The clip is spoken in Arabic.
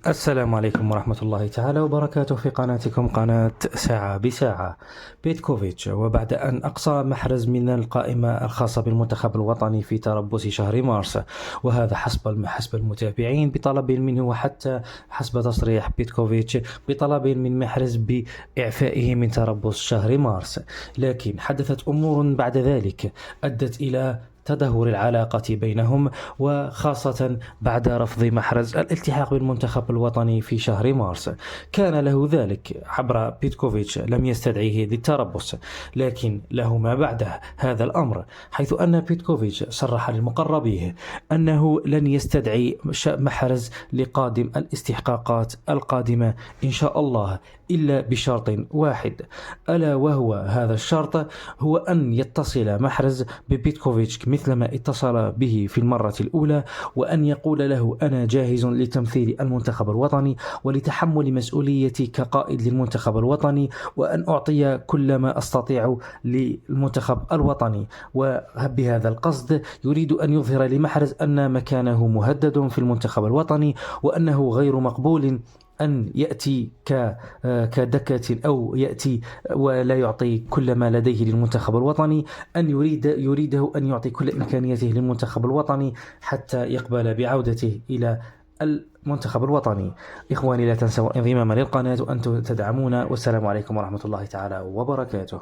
السلام عليكم ورحمة الله تعالى وبركاته في قناتكم قناة ساعة بساعة. بيتكوفيتش، وبعد أن أقصى محرز من القائمة الخاصة بالمنتخب الوطني في تربص شهر مارس، وهذا حسب المتابعين بطلب منه، وحتى حسب تصريح بيتكوفيتش بطلب من محرز بإعفائه من تربص شهر مارس. لكن حدثت أمور بعد ذلك أدت إلى تدهور العلاقة بينهم، وخاصة بعد رفض محرز الالتحاق بالمنتخب الوطني في شهر مارس. كان له ذلك عبر بيتكوفيتش، لم يستدعيه للتربص، لكن له ما بعده هذا الأمر، حيث أن بيتكوفيتش صرح لمقربيه أنه لن يستدعي محرز لقادم الاستحقاقات القادمة إن شاء الله، إلا بشرط واحد، ألا وهو هذا الشرط هو أن يتصل محرز ببيتكوفيتش مثلما اتصل به في المرة الأولى، وأن يقول له: أنا جاهز لتمثيل المنتخب الوطني ولتحمل مسؤوليتي كقائد للمنتخب الوطني، وأن أعطي كل ما أستطيع للمنتخب الوطني. وبهذا القصد يريد أن يظهر لمحرز أن مكانه مهدد في المنتخب الوطني، وأنه غير مقبول أن يأتي كدكة أو يأتي ولا يعطي كل ما لديه للمنتخب الوطني، أن يريده أن يعطي كل إمكانياته للمنتخب الوطني حتى يقبل بعودته إلى المنتخب الوطني. إخواني، لا تنسوا الانضمام للقناة وأن تدعمونا، والسلام عليكم ورحمة الله تعالى وبركاته.